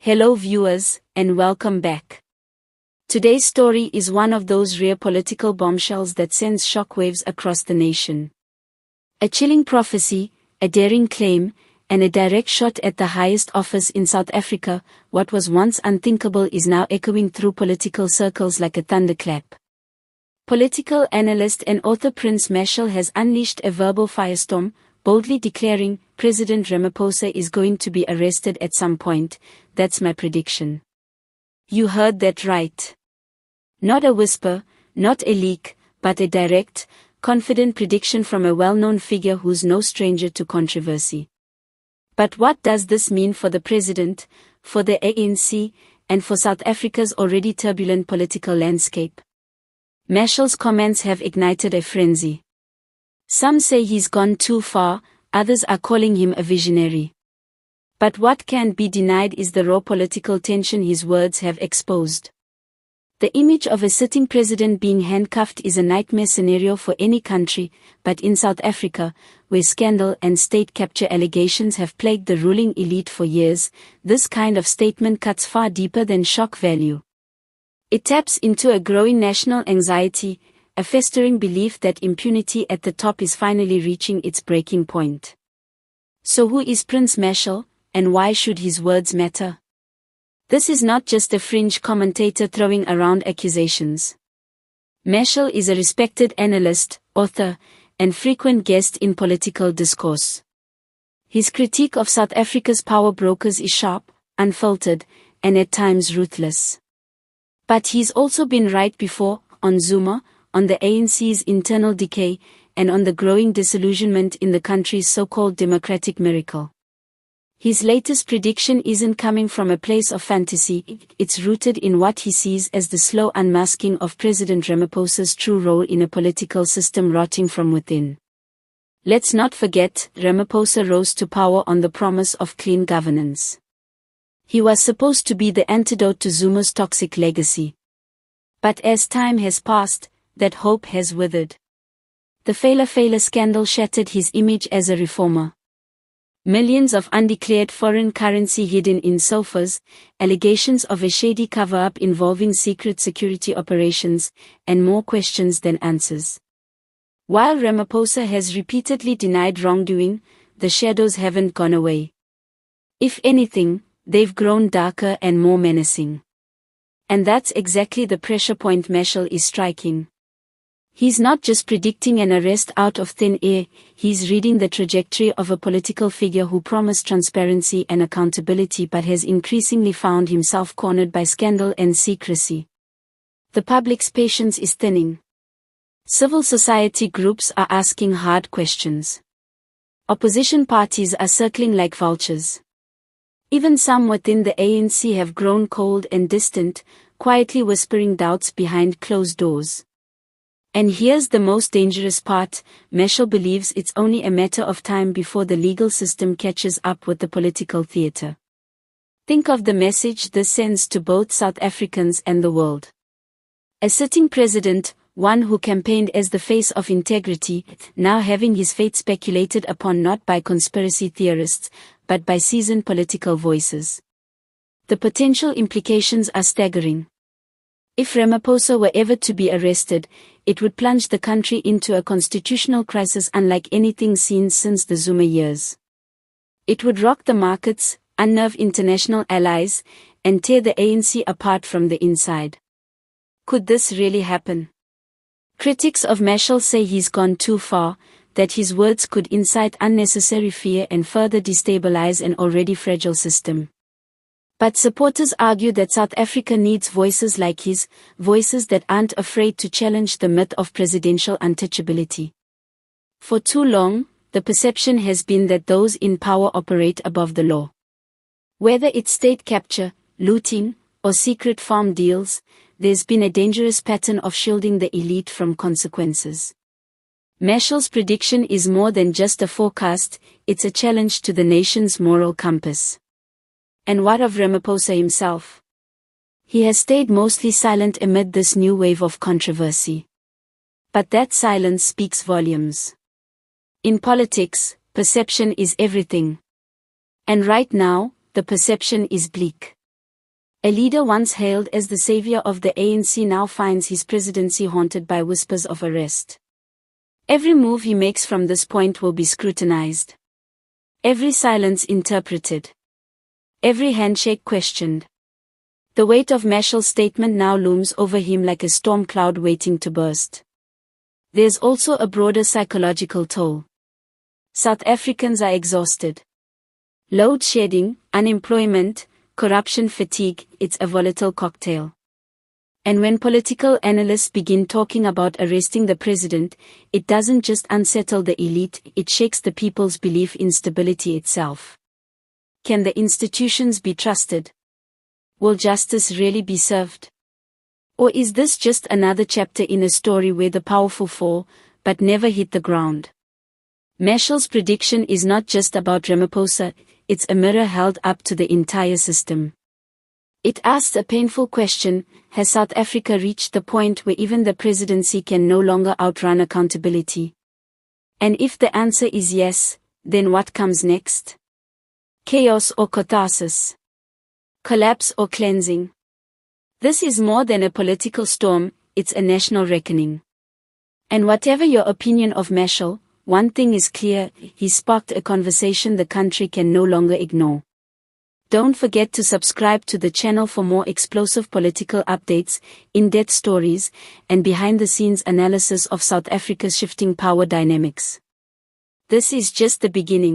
Hello viewers, and welcome back. Today's story is one of those rare political bombshells that sends shockwaves across the nation. A chilling prophecy, a daring claim, and a direct shot at the highest office in South Africa. What was once unthinkable is now echoing through political circles like a thunderclap. Political analyst and author Prince Mashele has unleashed a verbal firestorm, boldly declaring, President Ramaphosa is going to be arrested at some point. That's my prediction. You heard that right. Not a whisper, not a leak, but a direct, confident prediction from a well-known figure who's no stranger to controversy. But what does this mean for the president, for the ANC, and for South Africa's already turbulent political landscape? Mashele's comments have ignited a frenzy. Some say he's gone too far, others are calling him a visionary. But what can't be denied is the raw political tension his words have exposed. The image of a sitting president being handcuffed is a nightmare scenario for any country, but in South Africa, where scandal and state capture allegations have plagued the ruling elite for years, this kind of statement cuts far deeper than shock value. It taps into a growing national anxiety, a festering belief that impunity at the top is finally reaching its breaking point. So who is Prince Mashele, and why should his words matter? This is not just a fringe commentator throwing around accusations. Mashele is a respected analyst, author, and frequent guest in political discourse. His critique of South Africa's power brokers is sharp, unfiltered, and at times ruthless. But he's also been right before, on Zuma, on the ANC's internal decay, and on the growing disillusionment in the country's so-called democratic miracle. His latest prediction isn't coming from a place of fantasy, it's rooted in what he sees as the slow unmasking of President Ramaphosa's true role in a political system rotting from within. Let's not forget, Ramaphosa rose to power on the promise of clean governance. He was supposed to be the antidote to Zuma's toxic legacy. But as time has passed, that hope has withered. The Phala Phala scandal shattered his image as a reformer. Millions of undeclared foreign currency hidden in sofas, allegations of a shady cover-up involving secret security operations, and more questions than answers. While Ramaphosa has repeatedly denied wrongdoing, the shadows haven't gone away. If anything, they've grown darker and more menacing. And that's exactly the pressure point Mashele is striking. He's not just predicting an arrest out of thin air, he's reading the trajectory of a political figure who promised transparency and accountability but has increasingly found himself cornered by scandal and secrecy. The public's patience is thinning. Civil society groups are asking hard questions. Opposition parties are circling like vultures. Even some within the ANC have grown cold and distant, quietly whispering doubts behind closed doors. And here's the most dangerous part, Mashele believes it's only a matter of time before the legal system catches up with the political theater. Think of the message this sends to both South Africans and the world. A sitting president, one who campaigned as the face of integrity, now having his fate speculated upon not by conspiracy theorists, but by seasoned political voices. The potential implications are staggering. If Ramaphosa were ever to be arrested, it would plunge the country into a constitutional crisis unlike anything seen since the Zuma years. It would rock the markets, unnerve international allies, and tear the ANC apart from the inside. Could this really happen? Critics of Mashele say he's gone too far, that his words could incite unnecessary fear and further destabilize an already fragile system. But supporters argue that South Africa needs voices like his, voices that aren't afraid to challenge the myth of presidential untouchability. For too long, the perception has been that those in power operate above the law. Whether it's state capture, looting, or secret farm deals, there's been a dangerous pattern of shielding the elite from consequences. Mashele's prediction is more than just a forecast, it's a challenge to the nation's moral compass. And what of Ramaphosa himself? He has stayed mostly silent amid this new wave of controversy. But that silence speaks volumes. In politics, perception is everything. And right now, the perception is bleak. A leader once hailed as the savior of the ANC now finds his presidency haunted by whispers of arrest. Every move he makes from this point will be scrutinized. Every silence interpreted. Every handshake questioned. The weight of Mashele's statement now looms over him like a storm cloud waiting to burst. There's also a broader psychological toll. South Africans are exhausted. Load shedding, unemployment, corruption fatigue, it's a volatile cocktail. And when political analysts begin talking about arresting the president, it doesn't just unsettle the elite, it shakes the people's belief in stability itself. Can the institutions be trusted? Will justice really be served? Or is this just another chapter in a story where the powerful fall, but never hit the ground? Mashele's prediction is not just about Ramaphosa, it's a mirror held up to the entire system. It asks a painful question: has South Africa reached the point where even the presidency can no longer outrun accountability? And if the answer is yes, then what comes next? Chaos or catharsis? Collapse or cleansing? This is more than a political storm, it's a national reckoning. And whatever your opinion of Mashele, one thing is clear: he sparked a conversation the country can no longer ignore. Don't forget to subscribe to the channel for more explosive political updates, in-depth stories, and behind-the-scenes analysis of South Africa's shifting power dynamics. This is just the beginning.